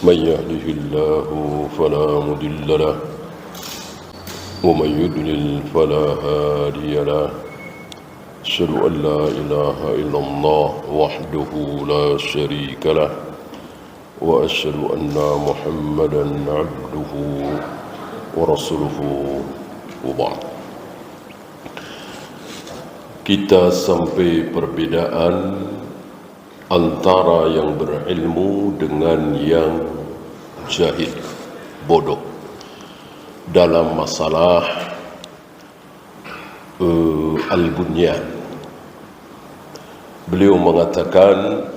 من يهده الله فلا مضل له ومن يضلل فلا هادي له أشهد أن لا إله إلا الله وحده لا شريك له وأشهد أن محمدا عبده ورسوله وبعد. Kita sampai perbedaan antara yang berilmu dengan yang jahil, bodoh, dalam masalah al-bunyan. Beliau mengatakan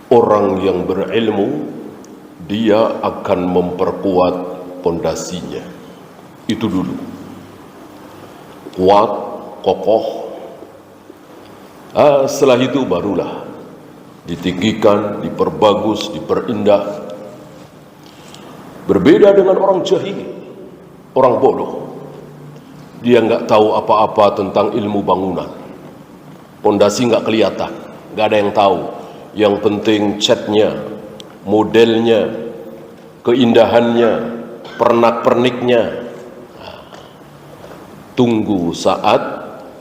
orang yang berilmu dia akan memperkuat pondasinya. Itu dulu. Kuat, kokoh. Setelah itu barulah ditinggikan, diperbagus, diperindah. Berbeda dengan orang jahil, orang bodoh. Dia nggak tahu apa-apa tentang ilmu bangunan. Pondasi nggak kelihatan, nggak ada yang tahu. Yang penting catnya, modelnya, keindahannya, pernak-perniknya. Tunggu saat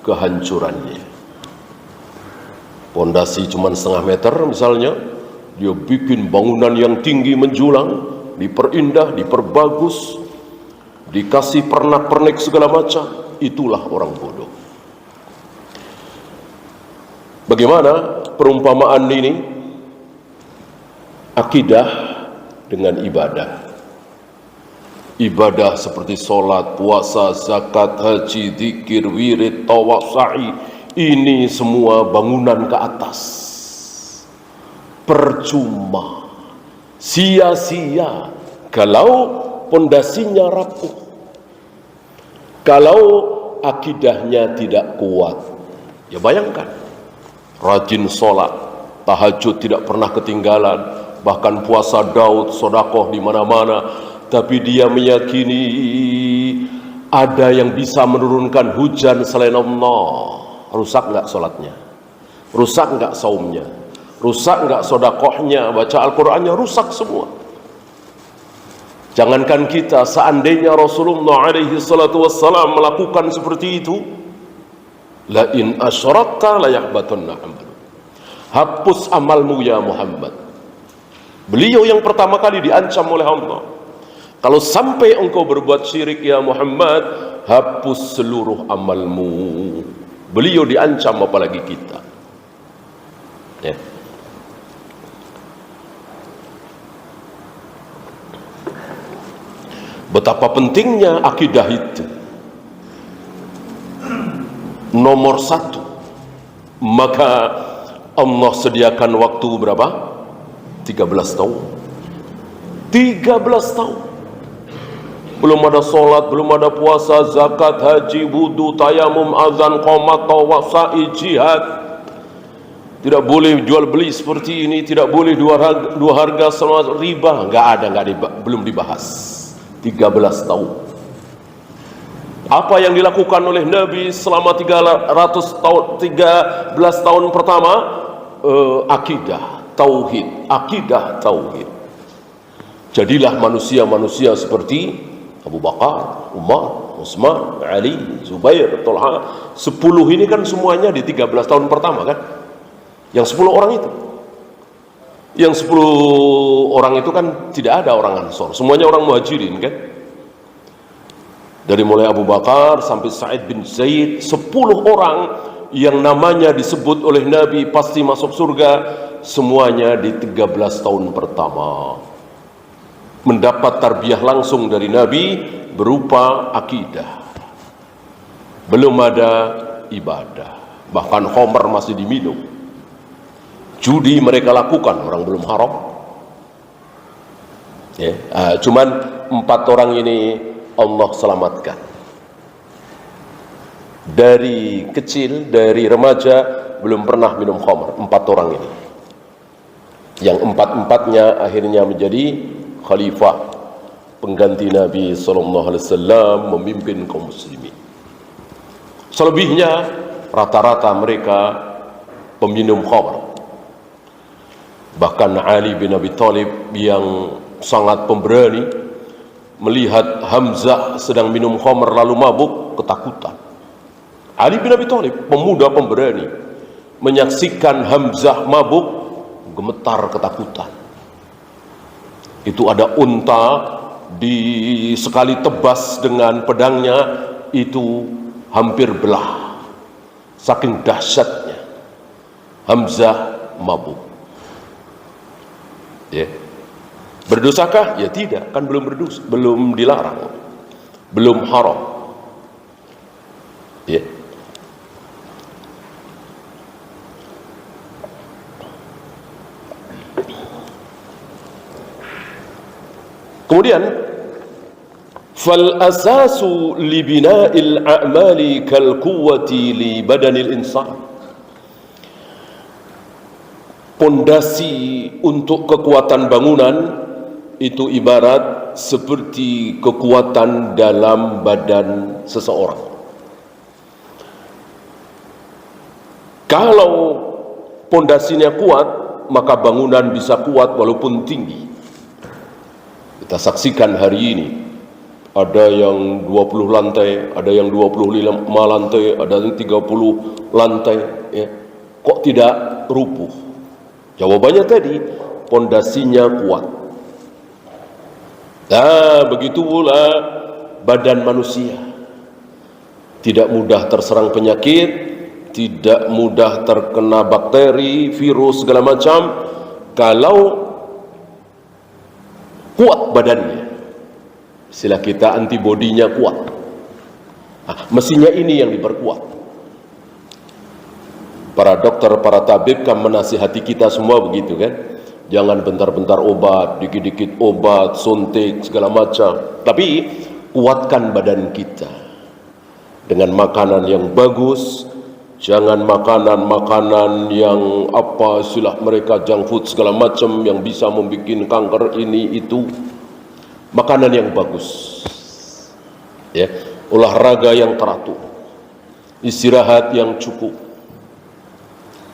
kehancurannya. Pondasi cuma setengah meter misalnya, dia bikin bangunan yang tinggi menjulang, diperindah, diperbagus, dikasih pernak-pernik segala macam. Itulah orang bodoh. Bagaimana perumpamaan ini? Akidah dengan ibadah. Ibadah seperti solat, puasa, zakat, haji, zikir, wirid, tawaf, sa'i. Ini semua bangunan ke atas. Percuma, sia-sia kalau pondasinya rapuh, kalau akidahnya tidak kuat. Ya bayangkan, rajin solat, tahajud tidak pernah ketinggalan, bahkan puasa Daud, sedekah di mana-mana. Tapi dia meyakini ada yang bisa menurunkan hujan selain Allah. Rusak enggak sholatnya? Rusak enggak saumnya? Rusak enggak sedekahnya? Baca Al-Qur'annya rusak semua. Jangankan kita, seandainya Rasulullah alaihi salatu wassalam melakukan seperti itu, la in asyrakta la yahbatunna amalu. Hapus amalmu ya Muhammad. Beliau yang pertama kali diancam oleh Allah. Kalau sampai engkau berbuat syirik ya Muhammad, hapus seluruh amalmu. Beliau diancam, apalagi kita. Ya. Betapa pentingnya akidah itu. Nomor satu, maka Allah sediakan waktu berapa? 13 tahun. 13 tahun. Belum ada solat, belum ada puasa, zakat, haji, wudu, tayamum, azan, qomat, tawaf, sa'i, jihad. Tidak boleh jual beli seperti ini, tidak boleh dua harga sama riba. Belum dibahas. 13 tahun. Apa yang dilakukan oleh Nabi selama 13 tahun pertama? Akidah, tauhid, akidah, tauhid. Jadilah manusia-manusia seperti Abu Bakar, Umar, Utsman, Ali, Zubair, Talha. 10 ini kan semuanya di 13 tahun pertama kan? Yang 10 orang itu. Yang 10 orang itu kan tidak ada orang Ansor, semuanya orang Muhajirin kan? Dari mulai Abu Bakar sampai Sa'id bin Zaid, 10 orang yang namanya disebut oleh Nabi pasti masuk surga, semuanya di 13 tahun pertama. Mendapat tarbiyah langsung dari Nabi berupa akidah. Belum ada ibadah. Bahkan khamr masih diminum. Judi mereka lakukan, orang belum haram. Ya, cuman 4 orang ini Allah selamatkan. Dari kecil, dari remaja belum pernah minum khamr. 4 orang ini. Yang 4-empatnya akhirnya menjadi khalifah, pengganti Nabi SAW, memimpin kaum muslimin. Selebihnya rata-rata mereka peminum khamr. Bahkan Ali bin Abi Thalib yang sangat pemberani melihat Hamzah sedang minum khamr lalu mabuk, ketakutan. Ali bin Abi Thalib, pemuda pemberani, menyaksikan Hamzah mabuk, gemetar ketakutan. Itu ada unta di sekali tebas dengan pedangnya itu hampir belah, saking dahsyatnya Hamzah mabuk. Ya. Berdosakah? Ya tidak, kan belum berdosa, belum dilarang, belum haram. Ya. Kemudian fal asasu li bina'il a'mali kal quwwati li badanil insan. Pondasi untuk kekuatan bangunan itu ibarat seperti kekuatan dalam badan seseorang. Kalau pondasinya kuat, maka bangunan bisa kuat walaupun tinggi. Kita saksikan hari ini, ada yang 20 lantai, ada yang 25 lantai, ada yang 30 lantai, ya. Kok tidak rubuh? Jawabannya tadi, pondasinya kuat. Nah, begitu pula badan manusia. Tidak mudah terserang penyakit, tidak mudah terkena bakteri, virus, segala macam, kalau kuat badannya. Istilah kita, antibodinya kuat. Nah, mestinya ini yang diperkuat. Para dokter, para tabib kan menasihati kita semua begitu kan. Jangan bentar-bentar obat, dikit-dikit obat, suntik, segala macam. Tapi kuatkan badan kita dengan makanan yang bagus. Jangan makanan-makanan yang apa istilah mereka, junk food segala macam yang bisa membuat kanker ini itu. Makanan yang bagus, ya, olahraga yang teratur, istirahat yang cukup,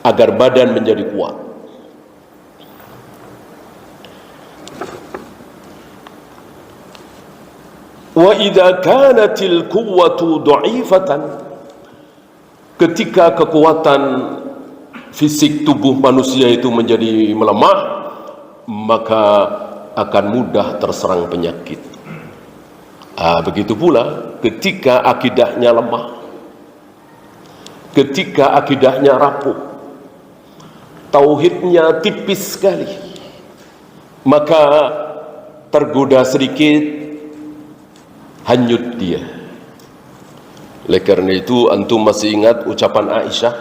agar badan menjadi kuat. Wa idza kanatil quwwatu dha'ifatan, ketika kekuatan fisik tubuh manusia itu menjadi melemah, maka akan mudah terserang penyakit. Begitu pula ketika akidahnya lemah, ketika akidahnya rapuh, tauhidnya tipis sekali, maka tergoda sedikit, hanyut dia. Oleh karena itu, antum masih ingat ucapan Aisyah?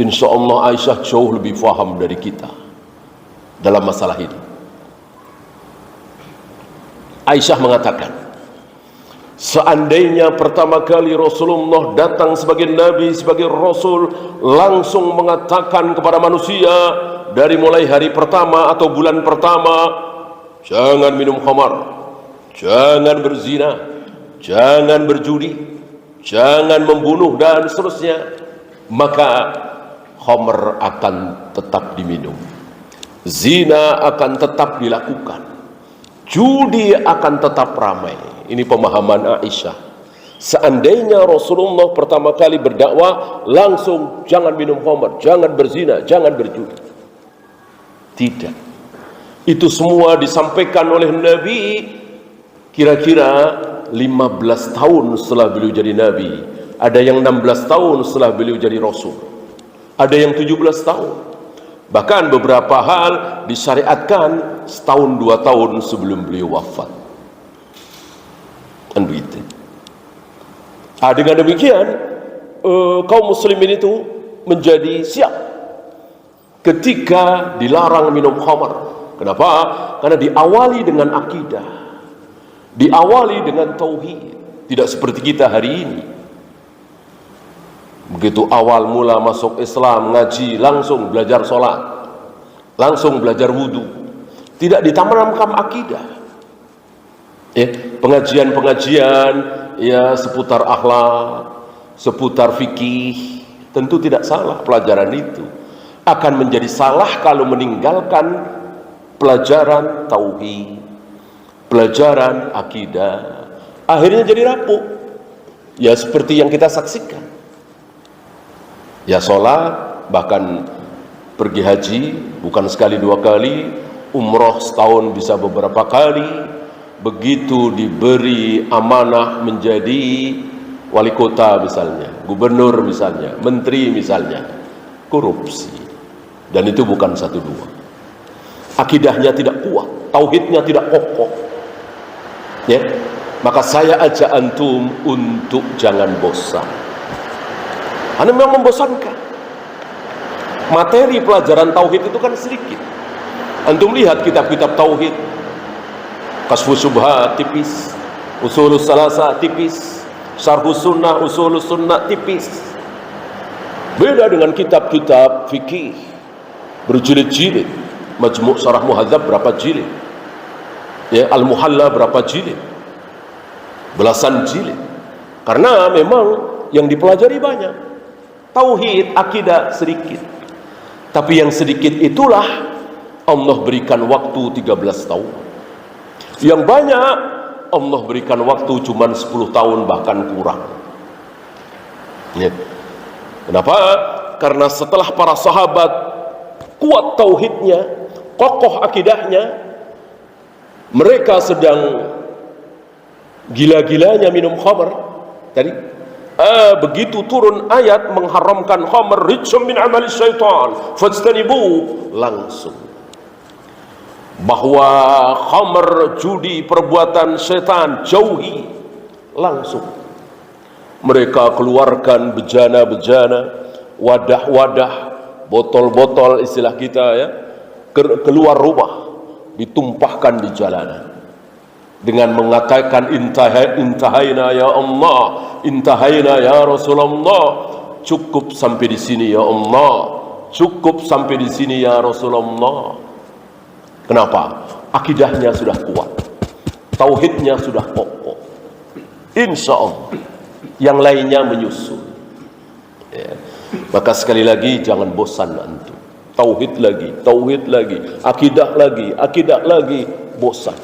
Insya Allah Aisyah jauh lebih faham dari kita dalam masalah ini. Aisyah mengatakan, seandainya pertama kali Rasulullah datang sebagai Nabi, sebagai Rasul, langsung mengatakan kepada manusia dari mulai hari pertama atau bulan pertama, jangan minum khamar, jangan berzina, jangan berjudi, jangan membunuh dan seterusnya, maka khamar akan tetap diminum, zina akan tetap dilakukan, judi akan tetap ramai. Ini pemahaman Aisyah. Seandainya Rasulullah pertama kali berdakwah langsung jangan minum khamar, jangan berzina, jangan berjudi. Tidak. Itu semua disampaikan oleh Nabi kira-kira 15 tahun setelah beliau jadi Nabi. Ada yang 16 tahun setelah beliau jadi Rasul. Ada yang 17 tahun. Bahkan beberapa hal disyariatkan setahun 2 tahun sebelum beliau wafat. Dan begitu. Dengan demikian kaum muslimin itu menjadi siap ketika dilarang minum khamar. Kenapa? Karena diawali dengan akidah, diawali dengan tauhid. Tidak seperti kita hari ini. Begitu awal mula masuk Islam, ngaji, langsung belajar sholat, langsung belajar wudhu, tidak ditanamkan akidah. Pengajian-pengajian ya seputar akhlak, seputar fikih, tentu tidak salah pelajaran itu. akan menjadi salah kalau meninggalkan pelajaran tauhid, pelajaran akidah. Akhirnya jadi rapuh. Ya seperti yang kita saksikan. Ya sholat, bahkan pergi haji bukan sekali dua kali, umroh setahun bisa beberapa kali. Begitu diberi amanah menjadi wali kota misalnya, gubernur misalnya, menteri misalnya, korupsi. Dan itu bukan satu dua. Akidahnya tidak kuat, tauhidnya tidak kokoh. Ya, maka saya ajak antum untuk jangan bosan. Karena memang membosankan. Materi pelajaran tauhid itu kan sedikit. Antum lihat kitab-kitab tauhid, Kasfus Syubhat tipis, Ushulus Salasa tipis, Syarhus Sunnah, Ushulus Sunnah tipis. Beda dengan kitab-kitab fikih berjilid-jilid. Majmu' Syarah Muhadzab berapa jilid? Ya, Al-Muhalla berapa jilid? Belasan jilid. Karena memang yang dipelajari banyak. Tauhid, akidah sedikit. Tapi yang sedikit itulah Allah berikan waktu 13 tahun. Yang banyak Allah berikan waktu cuma 10 tahun bahkan kurang. Ya. Kenapa? Karena setelah para sahabat kuat tauhidnya, kokoh akidahnya, mereka sedang gila-gilanya minum khamr. Tadi begitu turun ayat mengharamkan khamr, rijsum min amali syaitan fajtanibu, langsung bahwa khamr, judi, perbuatan setan, jauhi. Langsung mereka keluarkan bejana-bejana, wadah-wadah, botol-botol istilah kita ya, keluar rumah, ditumpahkan di jalanan dengan mengatakan intahaina ya Allah, intahaina ya Rasulullah, cukup sampai di sini ya Allah, cukup sampai di sini ya Rasulullah. Kenapa? Akidahnya sudah kuat, tauhidnya sudah kokoh. Insya Allah yang lainnya menyusul. Ya. Maka sekali lagi jangan bosan antum. Tauhid lagi, akidah lagi, bosan.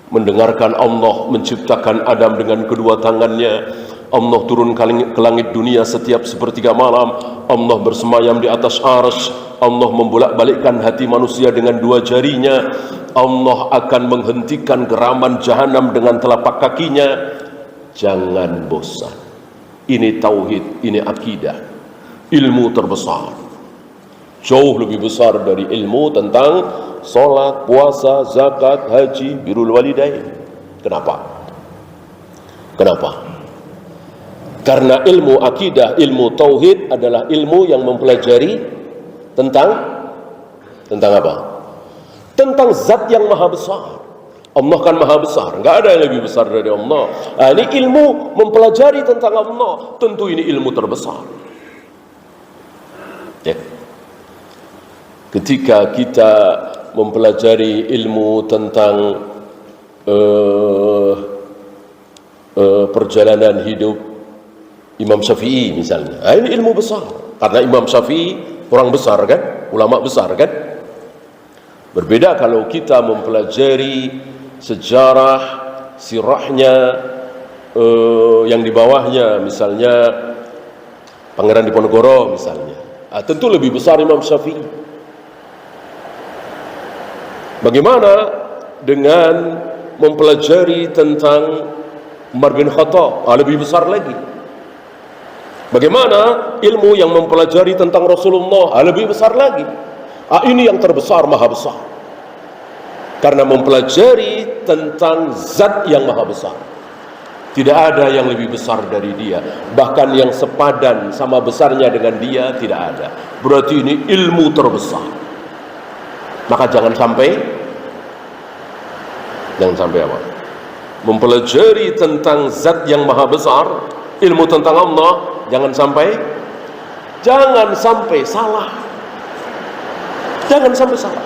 Mendengarkan Allah menciptakan Adam dengan kedua tangannya. Allah turun ke langit dunia setiap sepertiga malam. Allah bersemayam di atas arsy. Allah membolak-balikkan hati manusia dengan dua jarinya. Allah akan menghentikan geraman jahanam dengan telapak kakinya. Jangan bosan. Ini tauhid, ini akidah. Ilmu terbesar, jauh lebih besar dari ilmu tentang sholat, puasa, zakat, haji, birrul walidain. Kenapa? Karena ilmu akidah, ilmu tauhid adalah ilmu yang mempelajari tentang apa? Tentang zat yang maha besar. Allah kan maha besar, nggak ada yang lebih besar dari Allah. Nah, ini ilmu mempelajari tentang Allah, tentu ini ilmu terbesar. Ya. Ketika kita mempelajari ilmu tentang perjalanan hidup Imam Syafi'i misalnya, nah, ini ilmu besar. Karena Imam Syafi'i orang besar kan, ulama besar kan. Berbeda kalau kita mempelajari sejarah, sirahnya, yang di bawahnya, misalnya Pangeran Diponegoro misalnya. Nah, tentu lebih besar Imam Syafi'i. Bagaimana dengan mempelajari tentang Umar bin Khattab? Lebih besar lagi. Bagaimana ilmu yang mempelajari tentang Rasulullah? Lebih besar lagi. Ini yang terbesar, maha besar. Karena mempelajari tentang zat yang maha besar. Tidak ada yang lebih besar dari dia. Bahkan yang sepadan sama besarnya dengan dia tidak ada. Berarti ini ilmu terbesar. Maka jangan sampai apa? Mempelajari tentang zat yang maha besar, ilmu tentang Allah, jangan sampai salah. Jangan sampai salah.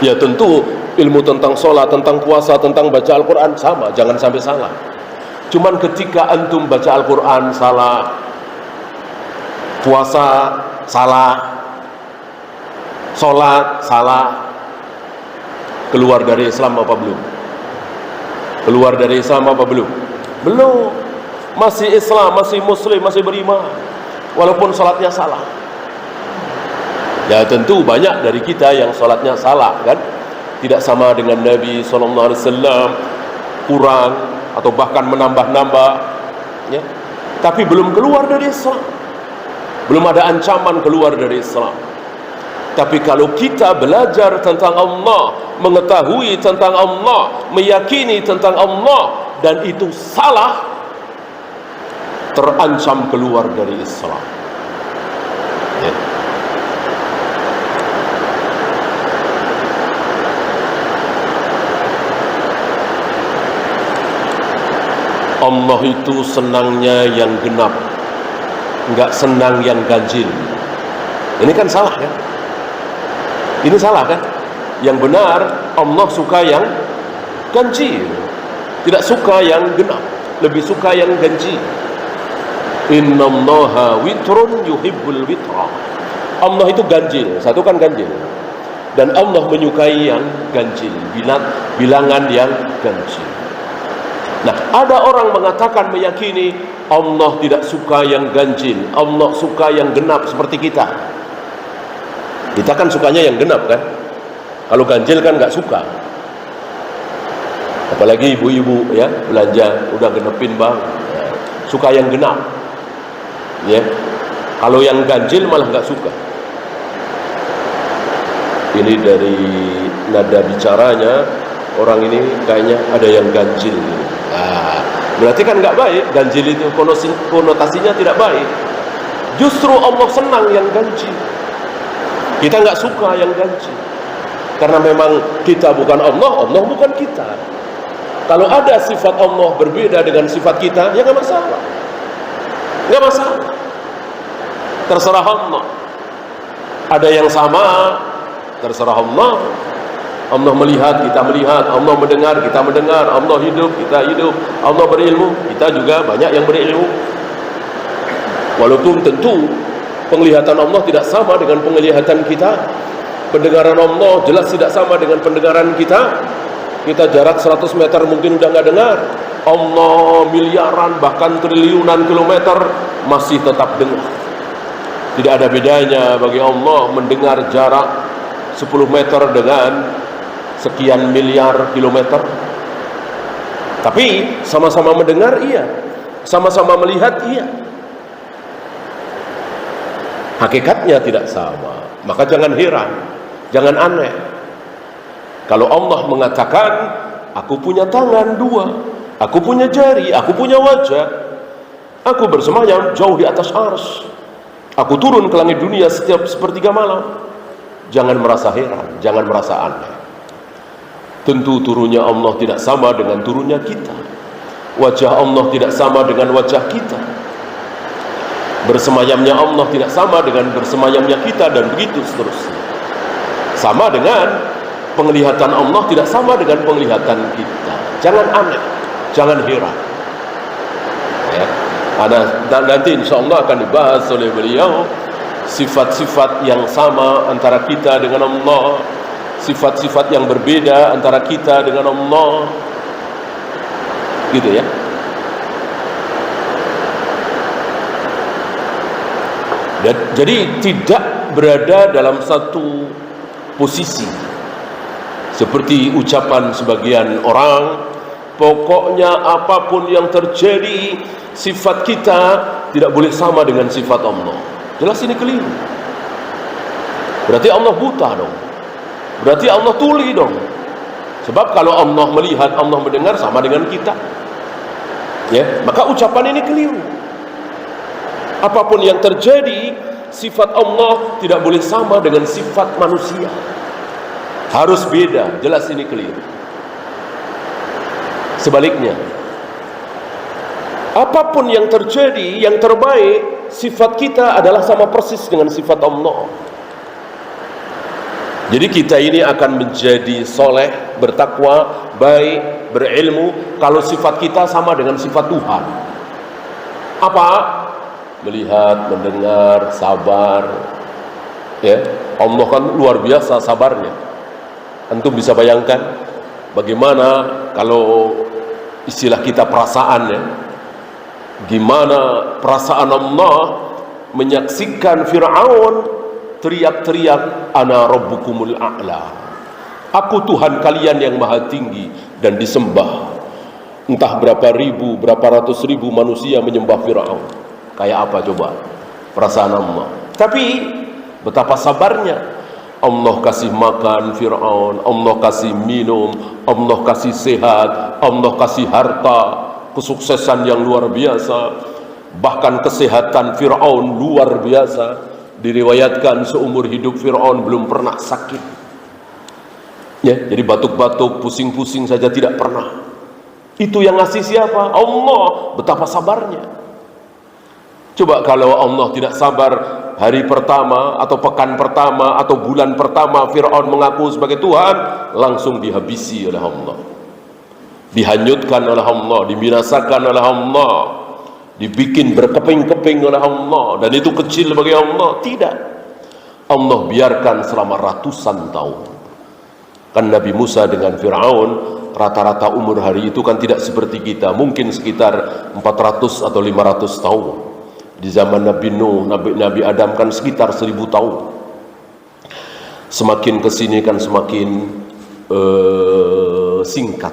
Ya tentu ilmu tentang sholat, tentang puasa, tentang baca Al-Quran sama, jangan sampai salah. Cuman ketika antum baca Al-Quran salah, puasa salah. Sholat, salah. Keluar dari Islam apa belum? Keluar dari Islam apa belum? Belum. Masih Islam, masih Muslim, masih beriman, walaupun sholatnya salah. Ya tentu banyak dari kita yang sholatnya salah, kan? Tidak sama dengan Nabi SAW, kurang atau bahkan menambah-nambah, ya. Tapi belum keluar dari Islam, belum ada ancaman keluar dari Islam. Tapi kalau kita belajar tentang Allah, mengetahui tentang Allah, meyakini tentang Allah, dan itu salah, terancam keluar dari Islam, ya. Allah itu senangnya yang genap, enggak senang yang ganjil. Ini kan salah, kan? Ini salah, kan? Yang benar, Allah suka yang ganjil, tidak suka yang genap, lebih suka yang ganjil. Innallaha witrun yuhibbul witra. Allah itu ganjil, satu kan ganjil, dan Allah menyukai yang ganjil, bilangan yang ganjil. Nah, ada orang mengatakan, meyakini Allah tidak suka yang ganjil, Allah suka yang genap seperti kita. Kita kan sukanya yang genap, kan? Kalau ganjil kan nggak suka. Apalagi ibu-ibu, ya, belanja udah genepin bang, ya, suka yang genap, ya. Kalau yang ganjil malah nggak suka. Ini dari nada bicaranya, orang ini kayaknya ada yang ganjil. Nah, berarti kan nggak baik. Ganjil itu konotasinya tidak baik. Justru Allah senang yang ganjil. Kita nggak suka yang ganjil, karena memang kita bukan Allah, Allah bukan kita. Kalau ada sifat Allah berbeda dengan sifat kita, ya nggak masalah, nggak masalah. Terserah Allah. Ada yang sama, terserah Allah. Allah melihat, kita melihat. Allah mendengar, kita mendengar. Allah hidup, kita hidup. Allah berilmu, kita juga banyak yang berilmu. Walaupun tentu penglihatan Allah tidak sama dengan penglihatan kita. Pendengaran Allah jelas tidak sama dengan pendengaran kita. Kita jarak 100 meter mungkin udah nggak dengar. Allah miliaran bahkan triliunan kilometer masih tetap dengar. Tidak ada bedanya bagi Allah mendengar jarak 10 meter dengan sekian miliar kilometer. Tapi sama-sama mendengar, iya. Sama-sama melihat, iya. Hakikatnya tidak sama. Maka jangan heran, jangan aneh kalau Allah mengatakan, aku punya tangan dua, aku punya jari, aku punya wajah, aku bersemayam jauh di atas arsy, aku turun ke langit dunia setiap sepertiga malam. Jangan merasa heran, jangan merasa aneh. Tentu turunnya Allah tidak sama dengan turunnya kita. Wajah Allah tidak sama dengan wajah kita. Bersemayamnya Allah tidak sama dengan bersemayamnya kita, dan begitu seterusnya. Sama dengan penglihatan Allah tidak sama dengan penglihatan kita. Jangan aneh, jangan heran, ya. Dan nanti insya Allah akan dibahas oleh beliau sifat-sifat yang sama antara kita dengan Allah, sifat-sifat yang berbeda antara kita dengan Allah, gitu ya. Jadi tidak berada dalam satu posisi seperti ucapan sebagian orang, pokoknya apapun yang terjadi, sifat kita tidak boleh sama dengan sifat Allah. Jelas ini keliru. Berarti Allah buta dong, berarti Allah tuli dong. Sebab kalau Allah melihat, Allah mendengar sama dengan kita, ya, maka ucapan ini keliru. Apapun yang terjadi, sifat Allah tidak boleh sama dengan sifat manusia, harus beda. Jelas ini keliru. Sebaliknya, apapun yang terjadi, yang terbaik, sifat kita adalah sama persis dengan sifat Allah. Jadi kita ini akan menjadi soleh, bertakwa, baik, berilmu kalau sifat kita sama dengan sifat Tuhan. Apa? Melihat, mendengar, sabar, Ya, Allah kan luar biasa sabarnya. Antum bisa bayangkan bagaimana kalau istilah kita perasaan, ya, gimana perasaan Allah menyaksikan Fir'aun teriak-teriak, ana rabbukumul a'la, aku Tuhan kalian yang maha tinggi, dan disembah. Entah berapa ribu, berapa ratus ribu manusia menyembah Fir'aun. Kayak apa coba perasaan Allah? Tapi betapa sabarnya. Allah kasih makan Fir'aun, Allah kasih minum, Allah kasih sehat, Allah kasih harta, kesuksesan yang luar biasa. Bahkan kesehatan Fir'aun luar biasa. Diriwayatkan seumur hidup Fir'aun belum pernah sakit, ya, jadi batuk-batuk, pusing-pusing saja tidak pernah. Itu yang ngasih siapa? Allah. Betapa sabarnya. Coba kalau Allah tidak sabar, hari pertama atau pekan pertama atau bulan pertama Fir'aun mengaku sebagai Tuhan, langsung dihabisi oleh Allah, dihanyutkan oleh Allah, dibinasakan oleh Allah, dibikin berkeping-keping oleh Allah. Dan itu kecil bagi Allah? Tidak. Allah biarkan selama ratusan tahun. Kan Nabi Musa dengan Fir'aun rata-rata umur hari itu kan tidak seperti kita, mungkin sekitar 400 atau 500 tahun. Di zaman Nabi Nuh, Nabi Adam kan sekitar 1000 tahun. Semakin kesini kan semakin singkat.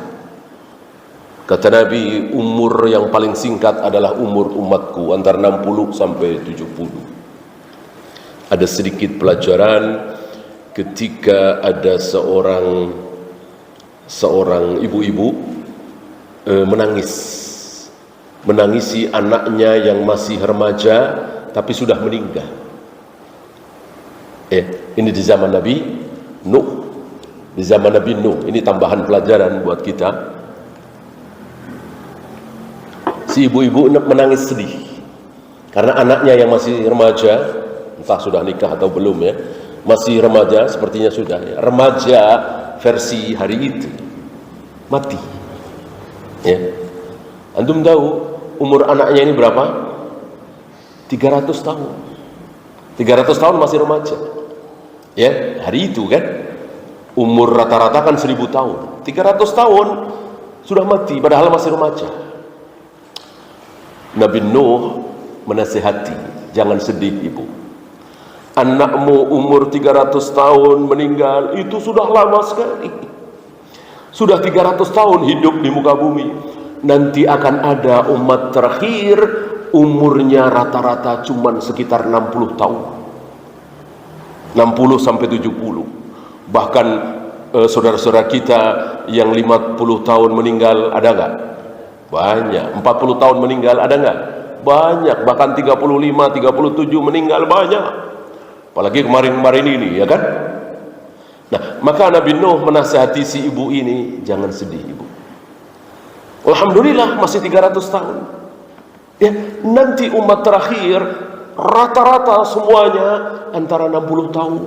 Kata Nabi, umur yang paling singkat adalah umur umatku, antara 60 sampai 70. Ada sedikit pelajaran ketika ada seorang ibu-ibu menangisi anaknya yang masih remaja tapi sudah meninggal. Ini di zaman Nabi Nuh. Di zaman Nabi Nuh, ini tambahan pelajaran buat kita. Si ibu-ibu menangis sedih karena anaknya yang masih remaja, entah sudah nikah atau belum, ya, masih remaja, sepertinya sudah, ya, remaja versi hari itu, mati. Ya, antum tahu umur anaknya ini berapa? 300 tahun. 300 tahun masih remaja. Ya, hari itu kan umur rata-rata kan 1000 tahun. 300 tahun sudah mati padahal masih remaja. Nabi Nuh menasihati, jangan sedih ibu. Anakmu umur 300 tahun meninggal, itu sudah lama sekali. Sudah 300 tahun hidup di muka bumi. Nanti akan ada umat terakhir, umurnya rata-rata cuma sekitar 60 tahun. 60 sampai 70. Bahkan saudara-saudara kita yang 50 tahun meninggal, ada nggak? Banyak. 40 tahun meninggal, ada nggak? Banyak. Bahkan 35, 37 meninggal, banyak. Apalagi kemarin-kemarin ini, ya kan? Nah, maka Nabi Nuh menasihati si ibu ini, jangan sedih ibu. Alhamdulillah masih 300 tahun. Ya, nanti umat terakhir rata-rata semuanya antara 60 tahun.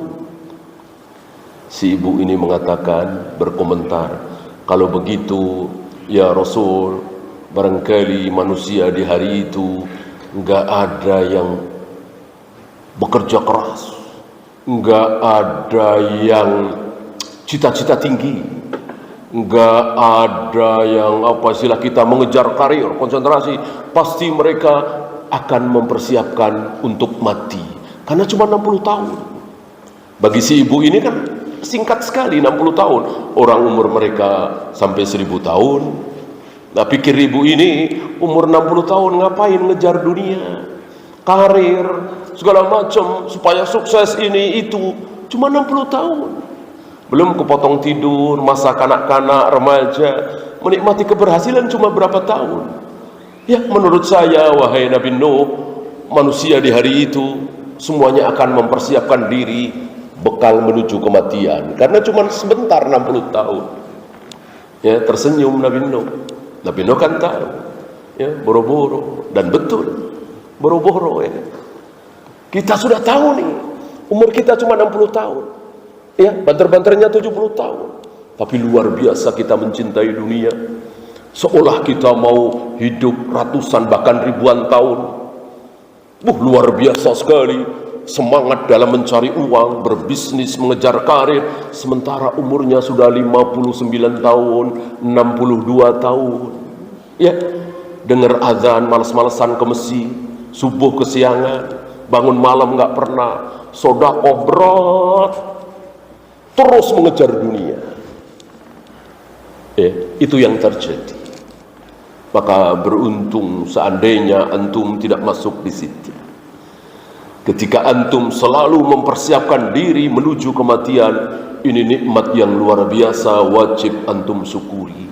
Si ibu ini mengatakan, berkomentar, kalau begitu ya Rasul, barangkali manusia di hari itu enggak ada yang bekerja keras, enggak ada yang cita-cita tinggi, enggak ada yang apa istilah kita mengejar karir, konsentrasi. Pasti mereka akan mempersiapkan untuk mati karena cuma 60 tahun. Bagi si ibu ini kan singkat sekali 60 tahun. Orang umur mereka sampai 1000 tahun. Nah, pikir ibu ini umur 60 tahun ngapain ngejar dunia, karir, segala macam supaya sukses ini itu. Cuma 60 tahun. Belum kepotong tidur, masa kanak-kanak, remaja, menikmati keberhasilan cuma berapa tahun. Ya, menurut saya, wahai Nabi Nuh, manusia di hari itu semuanya akan mempersiapkan diri bekal menuju kematian, karena cuma sebentar 60 tahun. Ya, tersenyum Nabi Nuh. Nabi Nuh kan tahu, ya, boro-boro, dan betul boro-boro, ya. Kita sudah tahu nih, umur kita cuma 60 tahun, ya, banter-banternya 70 tahun, tapi luar biasa kita mencintai dunia, seolah kita mau hidup ratusan bahkan ribuan tahun. Luar biasa sekali, semangat dalam mencari uang, berbisnis, mengejar karir, sementara umurnya sudah 59 tahun, 62 tahun. Ya, dengar azan, malas-malasan ke masjid, subuh kesiangan, bangun malam nggak pernah, sedekah berat, terus mengejar dunia. Itu yang terjadi. Maka beruntung seandainya antum tidak masuk di situ. Ketika antum selalu mempersiapkan diri menuju kematian, ini nikmat yang luar biasa, wajib antum syukuri.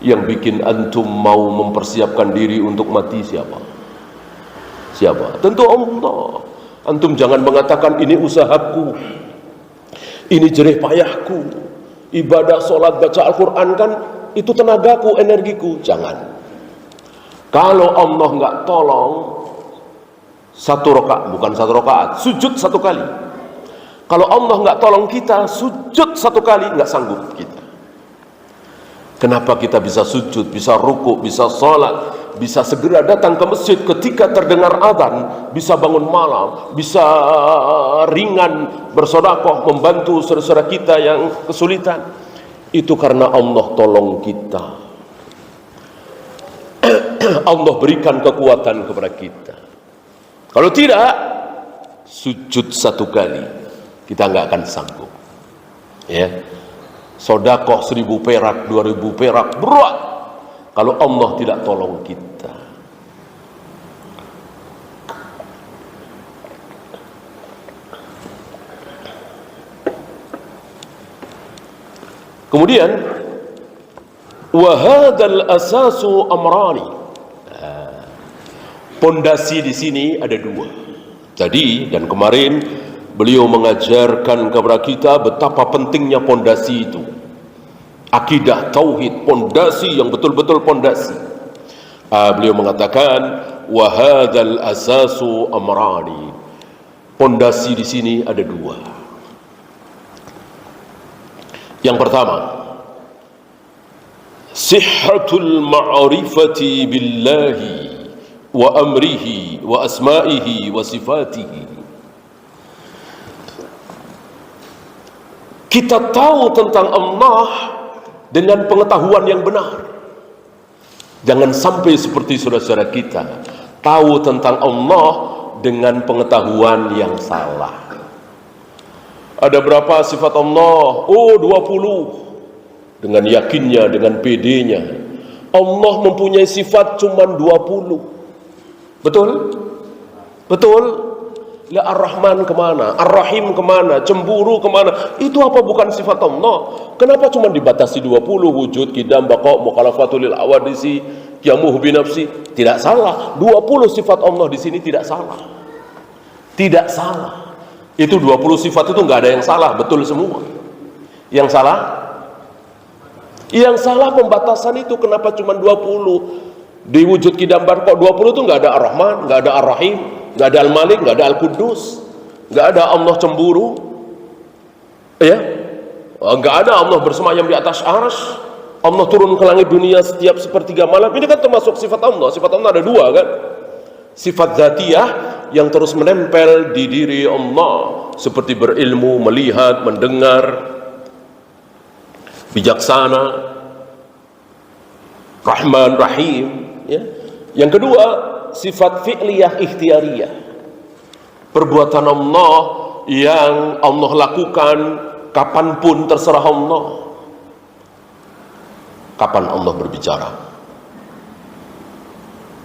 Yang bikin antum mau mempersiapkan diri untuk mati siapa? Siapa? Tentu Allah. Antum jangan mengatakan ini usahaku, ini jerih payahku, ibadah, sholat, baca Al-Quran kan itu tenagaku, energiku. Jangan. Kalau Allah nggak tolong, bukan satu rakaat, sujud satu kali. Kalau Allah nggak tolong kita, sujud satu kali nggak sanggup kita. Kenapa kita bisa sujud, bisa ruku, bisa sholat, bisa segera datang ke masjid ketika terdengar adzan, bisa bangun malam, bisa ringan bersedekah, membantu saudara-saudara kita yang kesulitan? Itu karena Allah tolong kita. Allah berikan kekuatan kepada kita. Kalau tidak, sujud satu kali kita nggak akan sanggup. Ya, sedekah 1000 perak, 2000 perak berat kalau Allah tidak tolong kita. Kemudian wahadal asasu amrani. Pondasi di sini ada dua. Tadi dan kemarin beliau mengajarkan kepada kita betapa pentingnya pondasi itu. Akidah tauhid, pondasi yang betul-betul pondasi. Beliau mengatakan wahadal asasu amrani. Pondasi di sini ada dua. Yang pertama, sihhatul ma'rifati billahi wa amrihi wa asma'ihi wa sifatihi. Kita tahu tentang Allah dengan pengetahuan yang benar. Jangan sampai seperti saudara-saudara kita tahu tentang Allah dengan pengetahuan yang salah. Ada berapa sifat Allah? Oh, 20. Dengan yakinnya, dengan pedenya. Allah mempunyai sifat cuma 20. Betul? Betul? Ya, Ar-Rahman kemana? Ar-Rahim kemana? Cemburu kemana? Itu apa bukan sifat Allah? Kenapa cuma dibatasi 20? Wujud, qidam, baqa, mukhalafatul lil awadisi, qiyamuhu binafsi. Tidak salah. 20 sifat Allah di sini tidak salah. Tidak salah. Itu 20 sifat itu nggak ada yang salah, betul semua. Yang salah? Yang salah pembatasan itu. Kenapa cuma 20? Di wujud qidam baqa 20 itu nggak ada Ar-Rahman, nggak ada Ar-Rahim, nggak ada Al-Malik, nggak ada Al-Quddus, nggak ada Allah cemburu, ya, nggak ada Allah bersemayam di atas arsy, Allah turun ke langit dunia setiap sepertiga malam. Ini kan termasuk sifat Allah. Sifat Allah ada dua kan? Sifat dzatiyah yang terus menempel di diri Allah, seperti berilmu, melihat, mendengar, bijaksana, Rahman, Rahim. Ya. Yang kedua, sifat fi'liyah ikhtiariyah. Perbuatan Allah yang Allah lakukan kapanpun terserah Allah. Kapan Allah berbicara?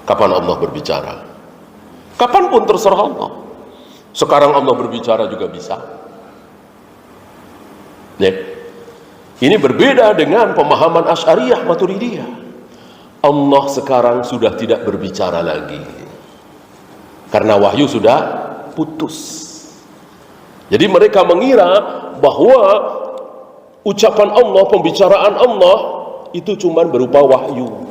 Kapan Allah berbicara? Kapanpun terserah Allah. Sekarang Allah berbicara juga bisa. Ya. Ini berbeda dengan pemahaman Asy'ariyah Maturidiyah. Allah sekarang sudah tidak berbicara lagi karena wahyu sudah putus. Jadi mereka mengira bahwa ucapan Allah, pembicaraan Allah itu cuma berupa wahyu.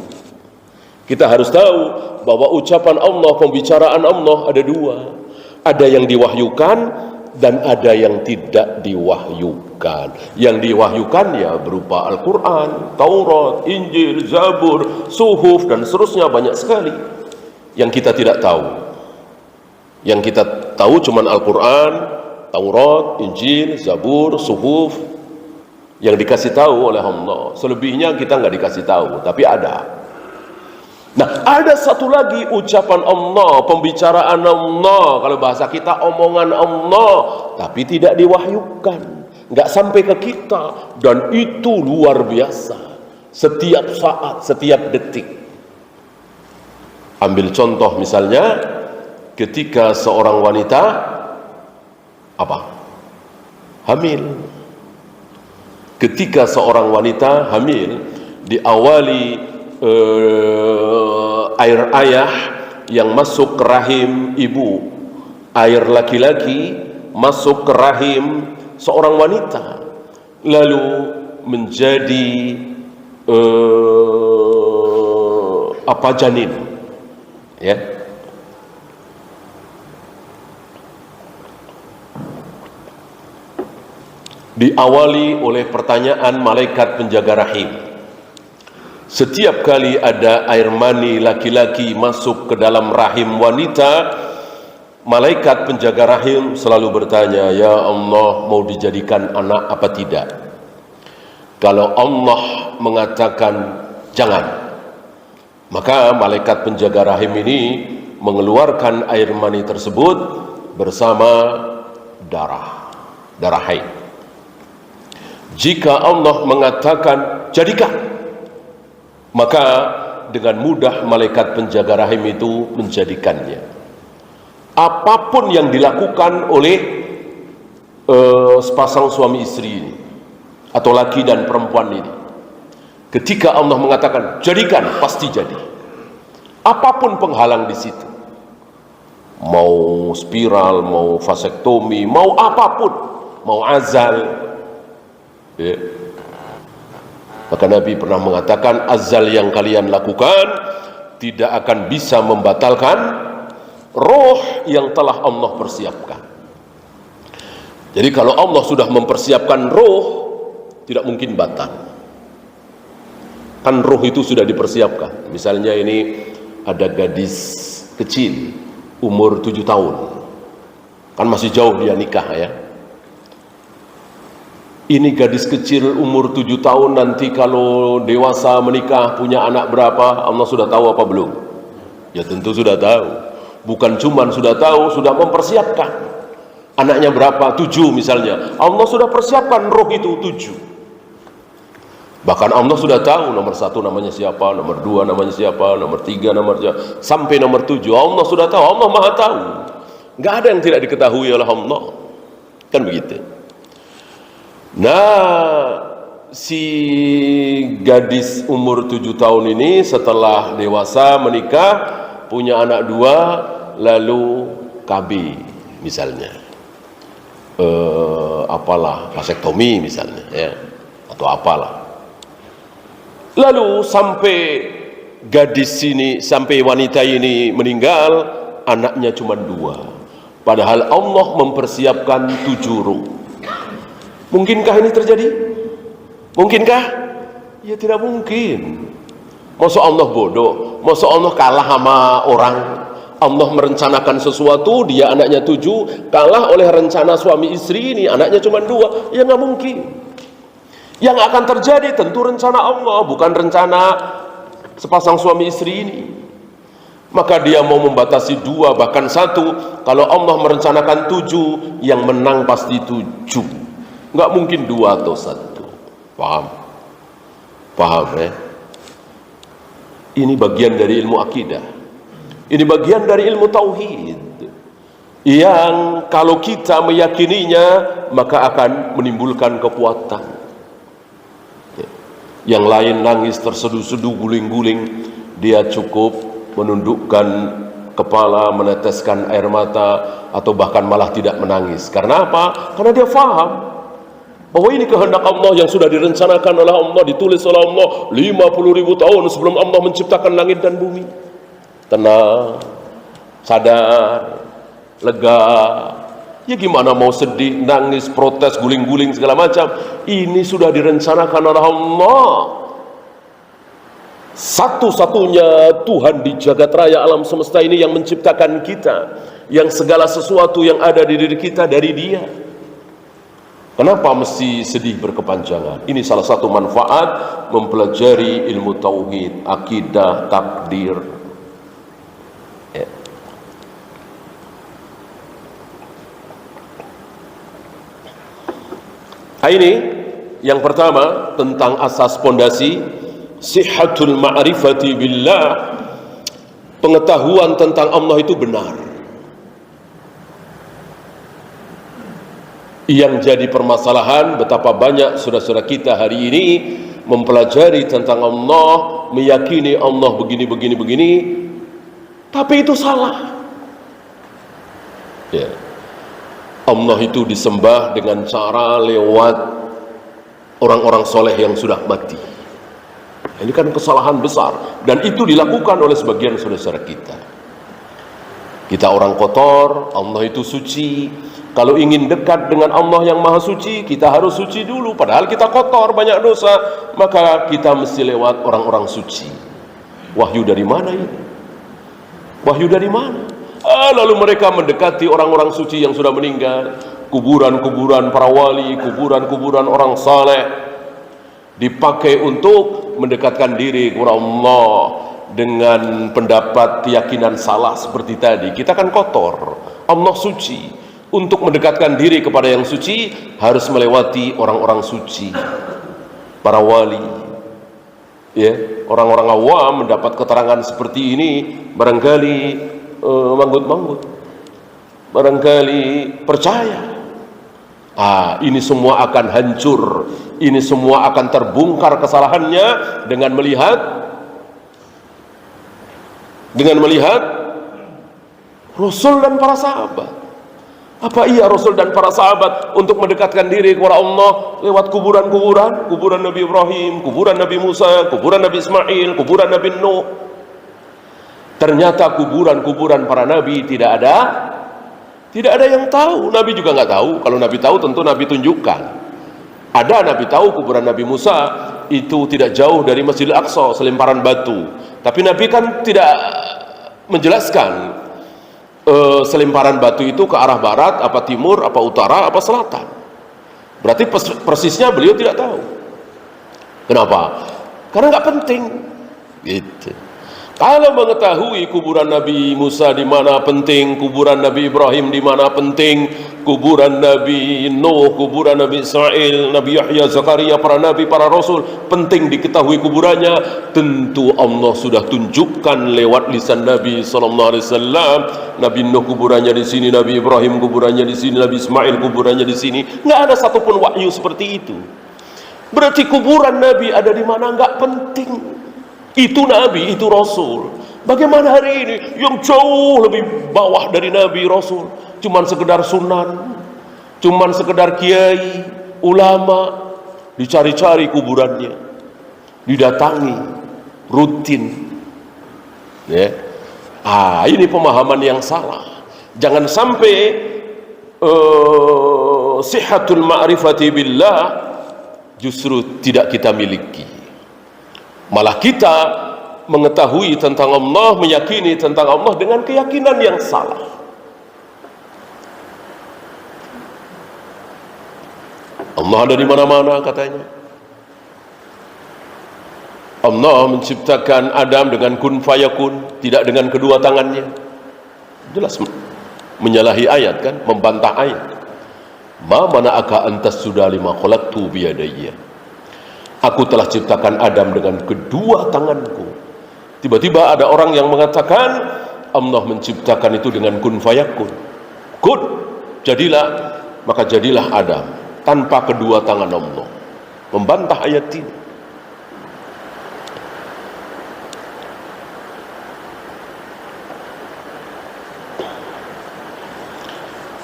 Kita harus tahu bahwa ucapan Allah, pembicaraan Allah ada dua. Ada yang diwahyukan dan ada yang tidak diwahyukan. Yang diwahyukan ya berupa Al-Quran, Taurat, Injil, Zabur, Suhuf dan seterusnya, banyak sekali yang kita tidak tahu. Yang kita tahu cuman Al-Quran, Taurat, Injil, Zabur, Suhuf, yang dikasih tahu oleh Allah. Selebihnya kita nggak dikasih tahu, tapi ada. Nah, ada satu lagi ucapan Allah, pembicaraan Allah, kalau bahasa kita omongan Allah, tapi tidak diwahyukan, nggak sampai ke kita, dan itu luar biasa. Setiap saat, setiap detik. Ambil contoh misalnya, ketika seorang wanita hamil. Ketika seorang wanita hamil, diawali air ayah yang masuk ke rahim ibu, air laki-laki masuk ke rahim seorang wanita, lalu menjadi janin, ya. Diawali oleh pertanyaan malaikat penjaga rahim. Setiap kali ada air mani laki-laki masuk ke dalam rahim wanita, malaikat penjaga rahim selalu bertanya, "Ya Allah, mau dijadikan anak apa tidak?" Kalau Allah mengatakan jangan, maka malaikat penjaga rahim ini mengeluarkan air mani tersebut bersama darah haid. Jika Allah mengatakan jadikan, maka dengan mudah malaikat penjaga rahim itu menjadikannya. Apapun yang dilakukan oleh sepasang suami istri ini, atau laki dan perempuan ini, ketika Allah mengatakan jadikan, pasti jadi. Apapun penghalang di situ, mau spiral, mau vasektomi, mau apapun, mau azal, ya. Maka Nabi pernah mengatakan, azal yang kalian lakukan tidak akan bisa membatalkan roh yang telah Allah persiapkan. Jadi kalau Allah sudah mempersiapkan roh, tidak mungkin batal. Kan roh itu sudah dipersiapkan. Misalnya ini ada gadis kecil umur 7 tahun, kan masih jauh dia nikah, ya. Ini gadis kecil umur 7 tahun nanti kalau dewasa menikah punya anak berapa, Allah sudah tahu apa belum? Ya tentu sudah tahu. Bukan cuman sudah tahu, sudah mempersiapkan. Anaknya berapa? 7 misalnya. Allah sudah persiapkan roh itu 7. Bahkan Allah sudah tahu nomor 1 namanya siapa, nomor 2 namanya siapa, nomor 3 namanya siapa, sampai nomor 7. Allah sudah tahu, Allah Maha tahu. Nggak ada yang tidak diketahui oleh Allah. Kan begitu. Nah, si gadis umur 7 tahun ini setelah dewasa menikah, punya anak 2, lalu KB misalnya, vasektomi misalnya, ya, atau apalah. Lalu sampai sampai wanita ini meninggal, anaknya cuma 2. Padahal Allah mempersiapkan 7 roh. Mungkinkah ini terjadi? Mungkinkah? Ya tidak mungkin. Masa Allah bodoh? Masa Allah kalah sama orang? Allah merencanakan sesuatu, dia anaknya 7, kalah oleh rencana suami istri ini, anaknya cuma 2. Ya nggak mungkin. Yang akan terjadi tentu rencana Allah, bukan rencana sepasang suami istri ini. Maka dia mau membatasi 2, bahkan 1. Kalau Allah merencanakan 7, yang menang pasti 7. Nggak mungkin 2 atau 1. Paham ya? Ini bagian dari ilmu akidah. Ini bagian dari ilmu tauhid, yang kalau kita meyakininya maka akan menimbulkan kekuatan. Yang lain nangis terseduh-seduh, guling-guling, dia cukup menundukkan kepala, meneteskan air mata, atau bahkan malah tidak menangis. Karena apa? Karena dia faham bahwa ini kehendak Allah yang sudah direncanakan oleh Allah, ditulis oleh Allah 50.000 tahun sebelum Allah menciptakan langit dan bumi. Tenang, sadar, lega. Ya gimana mau sedih, nangis, protes, guling-guling segala macam? Ini sudah direncanakan oleh Allah. Satu-satunya Tuhan di jagat raya alam semesta ini yang menciptakan kita, yang segala sesuatu yang ada di diri kita dari Dia. Kenapa mesti sedih berkepanjangan? Ini salah satu manfaat mempelajari ilmu tauhid, akidah, takdir. Ya. Ini yang pertama tentang asas pondasi sihhatul ma'rifati billah. Pengetahuan tentang Allah itu benar. Yang jadi permasalahan betapa banyak saudara-saudara kita hari ini mempelajari tentang Allah, meyakini Allah begini, tapi itu salah. Ya. Allah itu disembah dengan cara lewat orang-orang soleh yang sudah mati. Ini kan kesalahan besar, dan itu dilakukan oleh sebagian saudara-saudara kita. Kita orang kotor, Allah itu suci. Kalau ingin dekat dengan Allah yang maha suci, kita harus suci dulu. Padahal kita kotor, banyak dosa, maka kita mesti lewat orang-orang suci. Wahyu dari mana ini? Wahyu dari mana? Lalu mereka mendekati orang-orang suci yang sudah meninggal, kuburan-kuburan para wali, kuburan-kuburan orang saleh, dipakai untuk mendekatkan diri kepada Allah dengan pendapat keyakinan salah seperti tadi. Kita kan kotor, Allah suci. Untuk mendekatkan diri kepada yang suci harus melewati orang-orang suci, para wali. Ya, orang-orang awam mendapat keterangan seperti ini barangkali manggut-manggut, barangkali percaya. Ini semua akan hancur, ini semua akan terbongkar kesalahannya dengan melihat Rasul dan para sahabat. Apa iya Rasul dan para sahabat untuk mendekatkan diri kepada Allah lewat kuburan-kuburan, kuburan Nabi Ibrahim, kuburan Nabi Musa, kuburan Nabi Ismail, kuburan Nabi Nuh? Ternyata kuburan-kuburan para nabi tidak ada yang tahu. Nabi juga nggak tahu. Kalau Nabi tahu tentu Nabi tunjukkan. Ada Nabi tahu kuburan Nabi Musa itu tidak jauh dari Masjidil Aqsa, selemparan batu. Tapi Nabi kan tidak menjelaskan selemparan batu itu ke arah barat, apa timur, apa utara, apa selatan. Berarti persisnya beliau tidak tahu. Kenapa? Karena nggak penting. Gitu. Kalau mengetahui kuburan Nabi Musa di mana penting, kuburan Nabi Ibrahim di mana penting, kuburan Nabi Nuh, kuburan Nabi Ismail, Nabi Yahya, Zakaria, para nabi, para rasul penting diketahui kuburannya. Tentu Allah sudah tunjukkan lewat lisan Nabi sallallahu alaihi wasallam. Nabi Nuh kuburannya di sini, Nabi Ibrahim kuburannya di sini, Nabi Ismail kuburannya di sini. Nggak ada satupun wahyu seperti itu. Berarti kuburan Nabi ada di mana nggak penting. Itu Nabi, itu Rasul. Bagaimana hari ini yang jauh lebih bawah dari Nabi Rasul, cuman sekedar sunan, cuman sekedar kiai, ulama, dicari-cari kuburannya, didatangi rutin. Ya. Ini pemahaman yang salah. Jangan sampai sihhatul ma'rifati billah justru tidak kita miliki. Malah kita mengetahui tentang Allah, meyakini tentang Allah dengan keyakinan yang salah. Allah ada di mana-mana katanya. Allah menciptakan Adam dengan kun fayakun, tidak dengan kedua tangannya. Jelas menyalahi ayat kan, membantah ayat. Ma mana'aka antas sudah lima khalaqtu biyadayya. Aku telah ciptakan Adam dengan kedua tanganku. Tiba-tiba ada orang yang mengatakan Allah menciptakan itu dengan kun fayakun. Kun, jadilah, maka jadilah Adam tanpa kedua tangan Allah. Membantah ayat ini.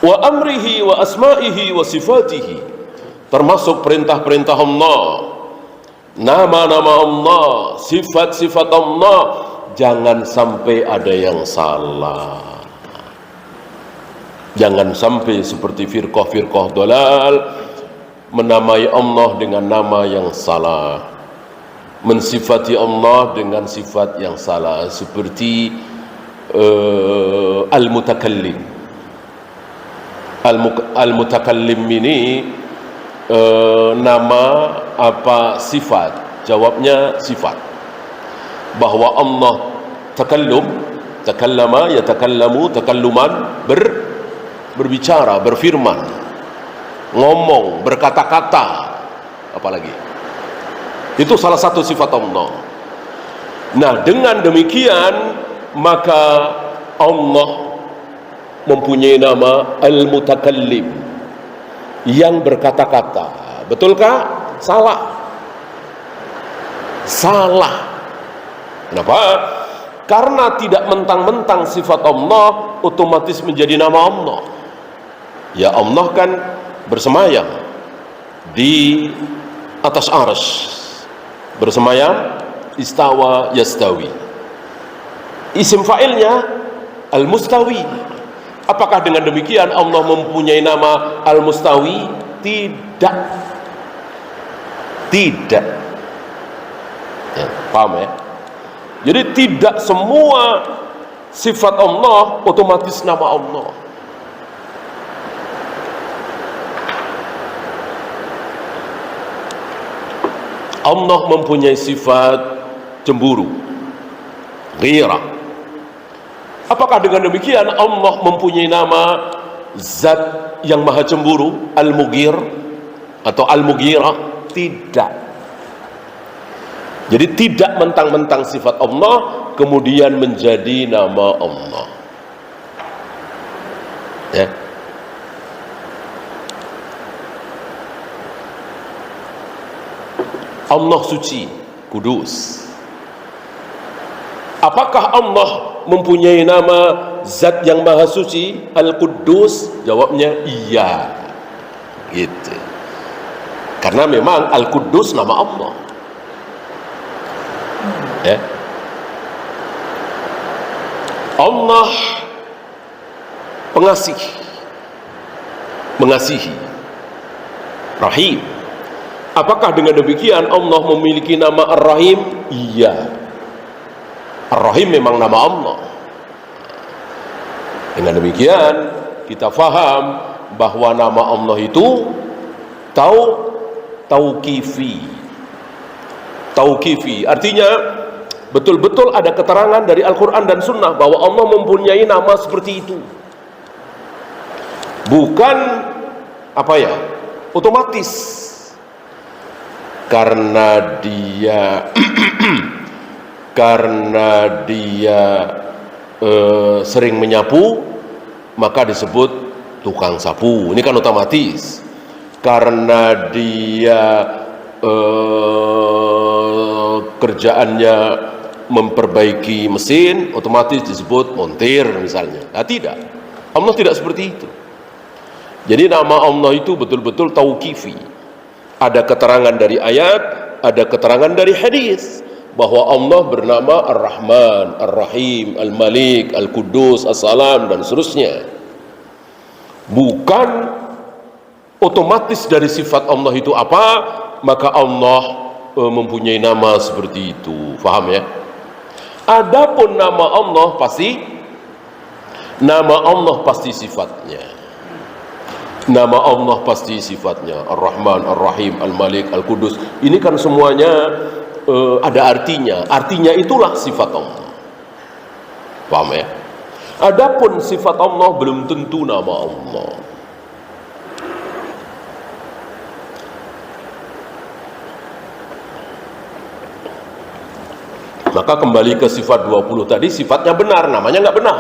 Wa amrihi wa asma'ihi wa sifatihi, termasuk perintah-perintah Allah, nama-nama Allah, sifat-sifat Allah, jangan sampai ada yang salah. Jangan sampai seperti firqah-firqah dalal menamai Allah dengan nama yang salah, mensifati Allah dengan sifat yang salah, seperti al-mutakallim. Al-mutakallim ini nama apa sifat? Jawabnya sifat. Bahwa Allah takallum, takallama, yatakallamu, takalluman, berbicara, berfirman, ngomong, berkata-kata, apalagi. Itu salah satu sifat Allah. Nah, dengan demikian maka Allah mempunyai nama Al-Mutakallim, yang berkata-kata. Betulkah? Salah. Salah. Kenapa? Karena tidak mentang-mentang sifat Allah otomatis menjadi nama Allah. Ya, Allah kan bersemayam di atas arsy, bersemayam, istawa yastawi. Isim fa'ilnya al-mustawi. Apakah dengan demikian Allah mempunyai nama al-mustawi? Tidak. Tidak. Ya, paham ya? Jadi tidak semua sifat Allah otomatis nama Allah. Allah mempunyai sifat cemburu, ghirah. Apakah dengan demikian Allah mempunyai nama zat yang maha cemburu, Al-Mughir atau Al-Mughirah? Tidak. Jadi tidak mentang-mentang sifat Allah kemudian menjadi nama Allah. Ya. Allah suci, kudus. Apakah Allah mempunyai nama zat yang maha suci, Al-Quddus? Jawabnya iya. Gitu. Karena memang Al-Quddus nama Allah. Ya. Allah pengasih, mengasihi, Rahim. Apakah dengan demikian Allah memiliki nama Ar-Rahim? Iya. Ar-Rahim memang nama Allah. Dengan demikian kita faham bahwa nama Allah itu tauqifi. Tauqifi artinya betul-betul ada keterangan dari Al-Quran dan Sunnah bahwa Allah mempunyai nama seperti itu. Bukan apa ya, otomatis. Karena dia sering menyapu, maka disebut tukang sapu. Ini kan otomatis. Karena dia kerjaannya memperbaiki mesin, otomatis disebut montir misalnya. Nah, tidak. Allah tidak seperti itu. Jadi nama Allah itu betul-betul tauqifi. Ada keterangan dari ayat, ada keterangan dari hadis bahwa Allah bernama Ar-Rahman, Ar-Rahim, Al-Malik, Al-Quddus, As-Salam dan seterusnya. Bukan otomatis dari sifat Allah itu apa, maka Allah mempunyai nama seperti itu. Faham ya? Adapun nama Allah pasti sifatnya. Nama Allah pasti sifatnya. Ar-Rahman, Ar-Rahim, Al-Malik, Al-Quddus. Ini kan semuanya ada artinya. Artinya itulah sifat Allah. Paham ya? Adapun sifat Allah belum tentu nama Allah. Maka kembali ke sifat 20 tadi, sifatnya benar, namanya nggak benar.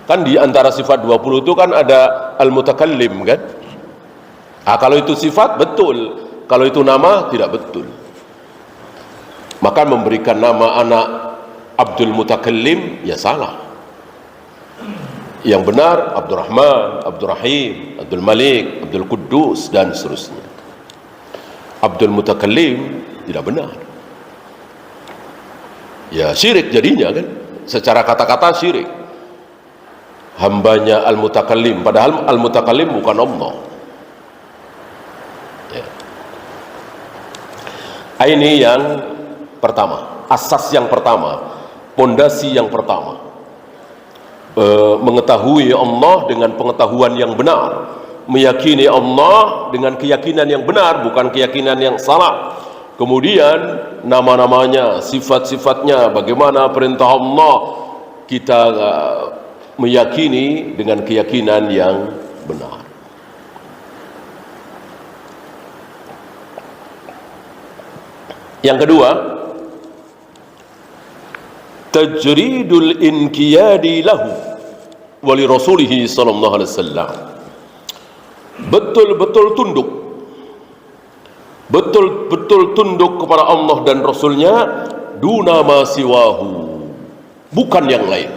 Kan di antara sifat 20 itu kan ada Al-Mutakallim kan? Kalau itu sifat betul, kalau itu nama tidak betul. Maka memberikan nama anak Abdul Mutakallim ya salah. Yang benar Abdurrahman, Abdurrahim, Abdul Malik, Abdul Quddus dan seterusnya. Abdul Mutakallim tidak benar. Ya syirik jadinya kan? Secara kata-kata syirik. Hambanya Al-Mutakallim, padahal Al-Mutakallim bukan Allah. Ya. Ini yang pertama, asas yang pertama, pondasi yang pertama. mengetahui Allah dengan pengetahuan yang benar, meyakini Allah dengan keyakinan yang benar, bukan keyakinan yang salah. Kemudian nama-namanya, sifat-sifatnya, bagaimana perintah Allah, kita meyakini dengan keyakinan yang benar. Yang kedua, tajridul inqiyadi lahu wa li rasulih sallallahu alaihi wasallam. Betul-betul tunduk, betul-betul tunduk kepada Allah dan Rasulnya, duna ma siwahu, bukan yang lain.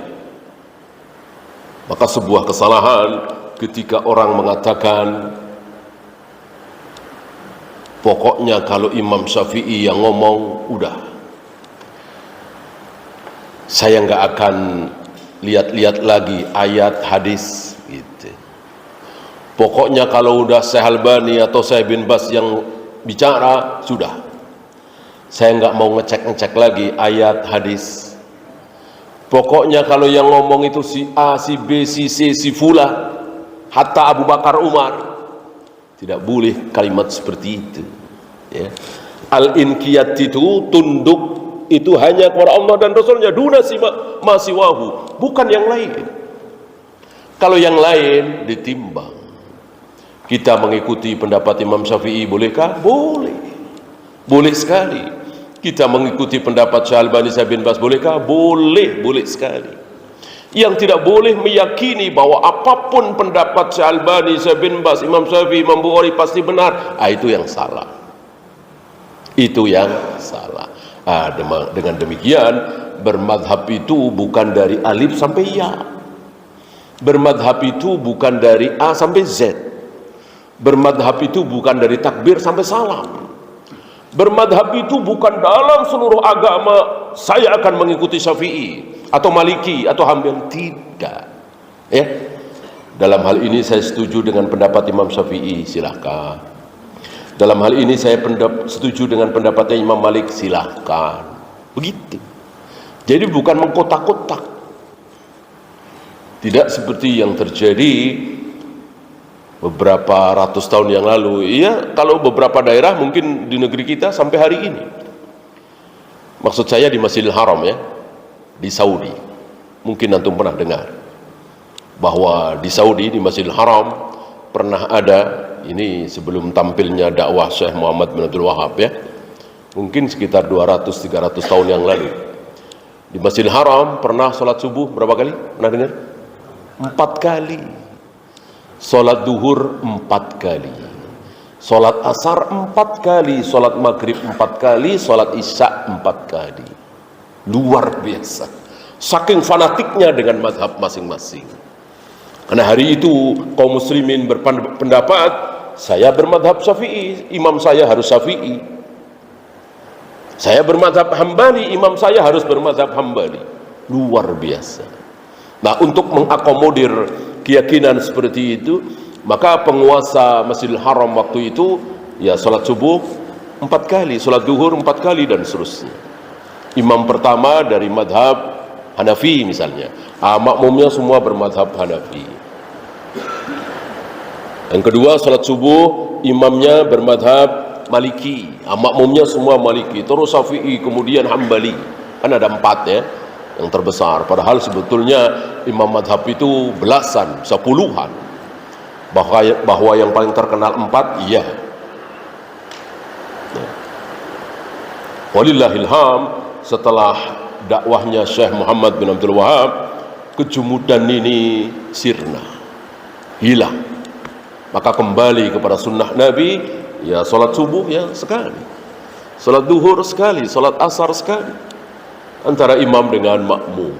Maka sebuah kesalahan ketika orang mengatakan, pokoknya kalau Imam Syafi'i yang ngomong, udah, saya nggak akan lihat-lihat lagi ayat hadis gitu. Pokoknya kalau udah Syekh Albani atau Syekh bin Bas yang bicara, sudah, saya nggak mau ngecek-ngecek lagi ayat hadis. Pokoknya kalau yang ngomong itu si A, si B, si C, si Fula, hatta Abu Bakar, Umar. Tidak boleh kalimat seperti itu, ya. Al-inqiyat itu tunduk, itu hanya kepada Allah dan Rasulnya, duna masiwahu, bukan yang lain. Kalau yang lain ditimbang. Kita mengikuti pendapat Imam Syafi'i, bolehkah? Boleh, boleh sekali. Kita mengikuti pendapat Syekh Albani, Syekh bin Bas, bolehkah? Boleh, boleh sekali. Yang tidak boleh meyakini bahwa apapun pendapat Syekh Albani, Syekh bin Bas, Imam Syafi'i, Imam Bukhari pasti benar, itu yang salah. Itu yang salah. Dengan demikian, bermadhab itu bukan dari alif sampai ya. Bermadhab itu bukan dari A sampai Z. Bermadhab itu bukan dari takbir sampai salam. Bermadhab itu bukan dalam seluruh agama saya akan mengikuti Syafi'i atau Maliki atau Hambali, tidak, ya. Dalam hal ini saya setuju dengan pendapat Imam Syafi'i, silahkan. Dalam hal ini saya setuju dengan pendapatnya Imam Malik, silahkan. Begitu. Jadi bukan mengkotak-kotak. Tidak seperti yang terjadi beberapa ratus tahun yang lalu. Iya, kalau beberapa daerah mungkin di negeri kita sampai hari ini. Maksud saya di Masjidil Haram, ya, di Saudi. Mungkin antum pernah dengar bahwa di Saudi, di Masjidil Haram pernah ada, ini sebelum tampilnya dakwah Syekh Muhammad bin Abdul Wahab, ya, mungkin sekitar 200-300 tahun yang lalu. Di Masjidil Haram pernah sholat subuh berapa kali? Pernah dengar? 4 kali. Sholat duhur 4 kali, sholat asar 4 kali, sholat maghrib 4 kali, sholat isya 4 kali. Luar biasa, saking fanatiknya dengan mazhab masing-masing. Karena hari itu kaum muslimin berpendapat, saya bermadhab Syafi'i, imam saya harus Syafi'i. Saya bermadhab Hambali, imam saya harus bermadhab Hambali. Luar biasa. Nah, untuk mengakomodir keyakinan seperti itu, maka penguasa Masjidil Haram waktu itu, ya, sholat subuh 4 kali, sholat duhur 4 kali, dan seterusnya. Imam pertama dari madhab Hanafi misalnya, makmumnya semua bermadhab Hanafi. Yang kedua, sholat subuh imamnya bermadhab Maliki, makmumnya semua Maliki, terus Syafi'i, kemudian Hambali. Kan ada 4, ya, yang terbesar. Padahal sebetulnya imam madhab itu belasan, 10-an. Bahwa yang paling terkenal 4, iya. Walillahilham, setelah dakwahnya Syekh Muhammad bin Abdul Wahab, kejumudan ini sirna, hilang. Maka kembali kepada sunnah Nabi, ya, sholat subuh, ya, sekali, sholat duhur sekali, sholat asar sekali, antara imam dengan makmum.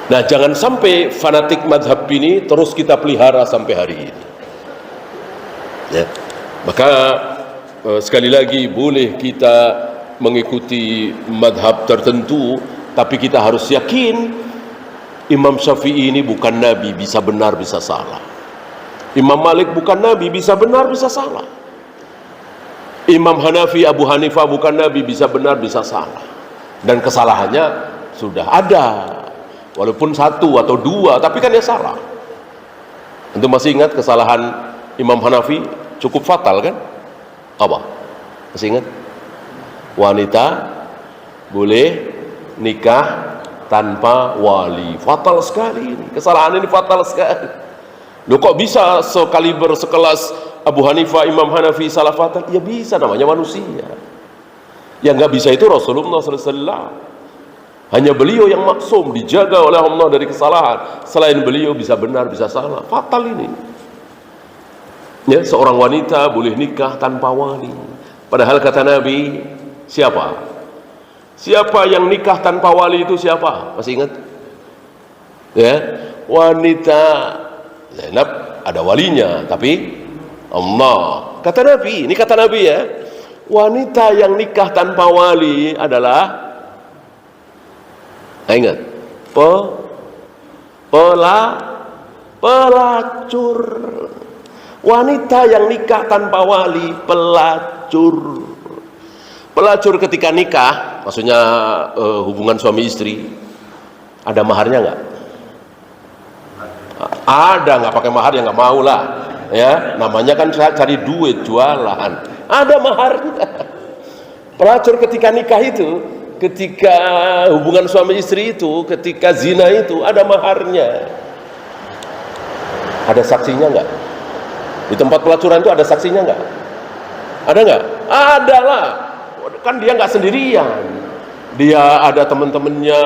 Nah, jangan sampai fanatik madhab ini terus kita pelihara sampai hari ini, ya. Maka sekali lagi, boleh kita mengikuti madhab tertentu, tapi kita harus yakin Imam Syafi'i ini bukan Nabi, bisa benar bisa salah. Imam Malik bukan Nabi, bisa benar bisa salah. Imam Hanafi, Abu Hanifah bukan Nabi, bisa benar bisa salah, dan kesalahannya sudah ada, walaupun satu atau dua, tapi kan dia salah. Antum masih ingat kesalahan Imam Hanafi cukup fatal kan? Apa? Masih ingat? Wanita boleh nikah tanpa wali. Fatal sekali ini. Kesalahan ini fatal sekali. Loh, kok bisa sekaliber sekelas Abu Hanifah, Imam Hanafi salah fatal? Ya bisa, namanya manusia. Yang nggak bisa itu Rasulullah SAW. Hanya beliau yang maksum, dijaga oleh Allah dari kesalahan. Selain beliau bisa benar, bisa salah. Fatal ini. Ya, seorang wanita boleh nikah tanpa wali. Padahal kata Nabi, siapa? Siapa yang nikah tanpa wali itu siapa? Masih ingat? Ya, wanita Zainab ada walinya, tapi Allah. Kata Nabi, ini kata Nabi ya, wanita yang nikah tanpa wali adalah, ingat, pelacur. Wanita yang nikah tanpa wali, pelacur. Pelacur ketika nikah, maksudnya hubungan suami istri, ada maharnya nggak? Ada, nggak pakai mahar ya nggak mau lah, ya namanya kan cari duit, jualan, ada maharnya. Pelacur ketika nikah itu, ketika hubungan suami istri itu, ketika zina itu, ada maharnya. Ada saksinya nggak? Di tempat pelacuran itu ada saksinya nggak? Ada nggak? Ada lah, kan dia nggak sendirian, dia ada teman-temannya,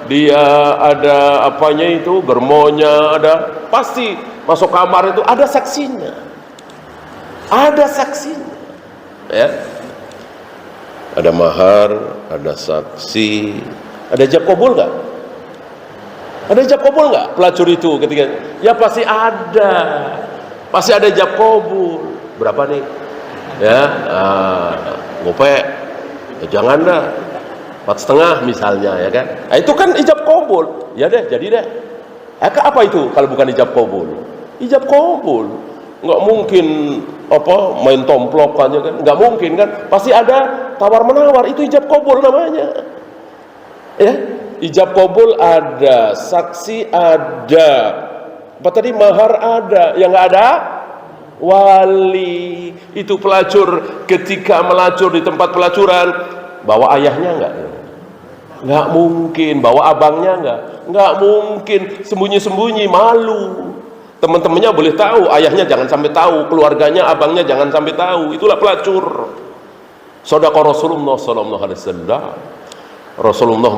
dia ada apanya itu, germonya, ada, pasti masuk kamar itu ada saksinya, ya. Ada mahar, ada saksi, ada ijab kabul nggak? Ada ijab kabul nggak pelacur itu ketika? Ya pasti ada ijab kabul. Berapa nih? Ya, gope, ya jangan dah. 4,5 misalnya, ya kan? Nah, itu kan ijab kabul. Ya deh, jadi deh. Apa itu kalau bukan ijab kabul? Ijab kabul. Nggak mungkin main tomplok aja kan? Nggak mungkin kan? Pasti ada tawar menawar. Itu ijab kabul namanya. Ya, ijab kabul ada, saksi ada. Apa tadi, mahar ada. Yang nggak ada wali. Itu pelacur ketika melacur di tempat pelacuran, bawa ayahnya nggak mungkin, bawa abangnya nggak mungkin, sembunyi-sembunyi, malu, teman-temannya boleh tahu, ayahnya jangan sampai tahu, keluarganya, abangnya jangan sampai tahu. Itulah pelacur. Shadaqah Rasulullah SAW. Rasulullah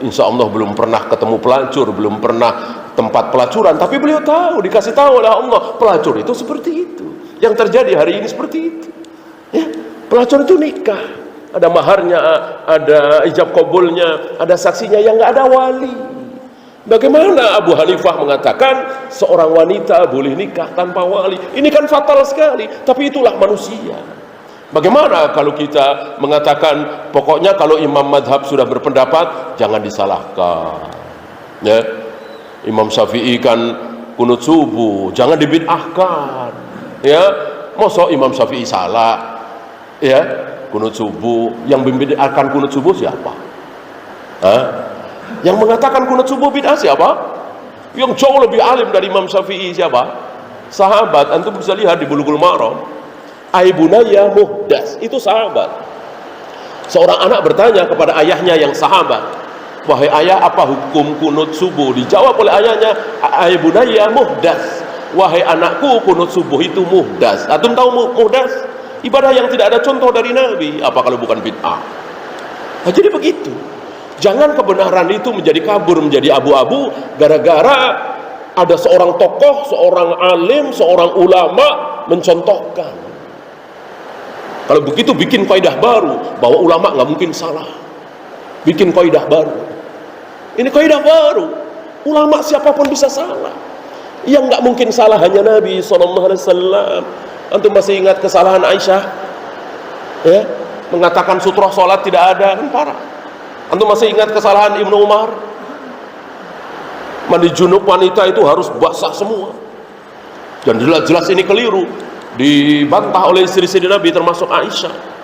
insya Allah belum pernah ketemu pelacur, belum pernah tempat pelacuran, tapi beliau tahu, dikasih tahu oleh Allah, pelacur itu seperti itu. Yang terjadi hari ini seperti itu. Ya, pelacur itu nikah, ada maharnya, ada ijab kabulnya, ada saksinya, yang nggak ada wali. Bagaimana Abu Hanifah mengatakan seorang wanita boleh nikah tanpa wali? Ini kan fatal sekali, tapi itulah manusia. Bagaimana kalau kita mengatakan pokoknya kalau imam madhab sudah berpendapat jangan disalahkan, ya. Imam Syafi'i kan kunut subuh, jangan dibid'ahkan, ya. Masa Imam Syafi'i salah, ya, kunut subuh? Yang membid'ahkan kunut subuh siapa? Yang mengatakan kunut subuh bid'ah siapa? Yang jauh lebih alim dari Imam Syafi'i siapa? Sahabat. Antum bisa lihat di Bulughul Maram, Aibunaya Muhdas, itu sahabat. Seorang anak bertanya kepada ayahnya yang sahabat, wahai ayah, apa hukum kunut subuh? Dijawab oleh ayahnya, Aibunaya Muhdas, wahai anakku, kunut subuh itu muhdas. Antum tahu muhdas? Ibadah yang tidak ada contoh dari Nabi. Apa kalau bukan bid'ah? Nah, jadi begitu. Jangan kebenaran itu menjadi kabur, menjadi abu-abu gara-gara ada seorang tokoh, seorang alim, seorang ulama mencontohkan. Kalau begitu bikin kaidah baru bahwa ulama nggak mungkin salah. Bikin kaidah baru. Ini kaidah baru. Ulama siapapun bisa salah. Yang nggak mungkin salah hanya Nabi SAW. Antum masih ingat kesalahan Aisyah? Ya, mengatakan sutroh sholat tidak ada, kan parah. Antum masih ingat kesalahan Ibnu Umar? Mandi junub wanita itu harus basah semua. Dan jelas-jelas ini keliru. dibantah oleh istri-istri Nabi termasuk Aisyah.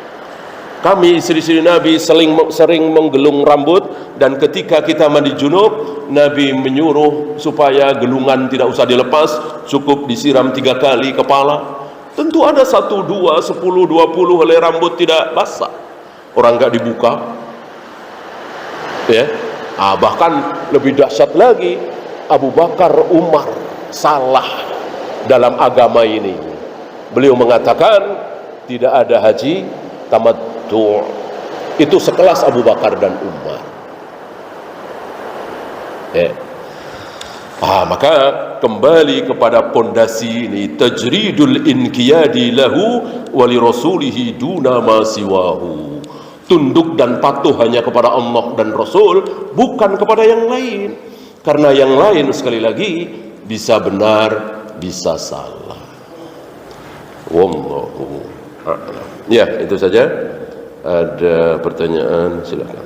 Kami istri-istri Nabi sering menggelung rambut, dan ketika kita mandi junub, Nabi menyuruh supaya gelungan tidak usah dilepas, cukup disiram 3 kali kepala. Tentu ada 1, 2, 10, 20 helai rambut tidak basah, orang nggak dibuka, ya. Bahkan lebih dahsyat lagi, Abu Bakar, Umar salah dalam agama ini. Beliau mengatakan tidak ada haji tamattu. Itu sekelas Abu Bakar dan Umar. Maka kembali kepada pondasi ini, tajridul inqiyadi lahu wa li rasulihi duna ma siwahu. Tunduk dan patuh hanya kepada Allah dan Rasul, bukan kepada yang lain. Karena yang lain sekali lagi bisa benar, bisa salah. Wallahu a'lam. Ya, itu saja. Ada pertanyaan, silakan.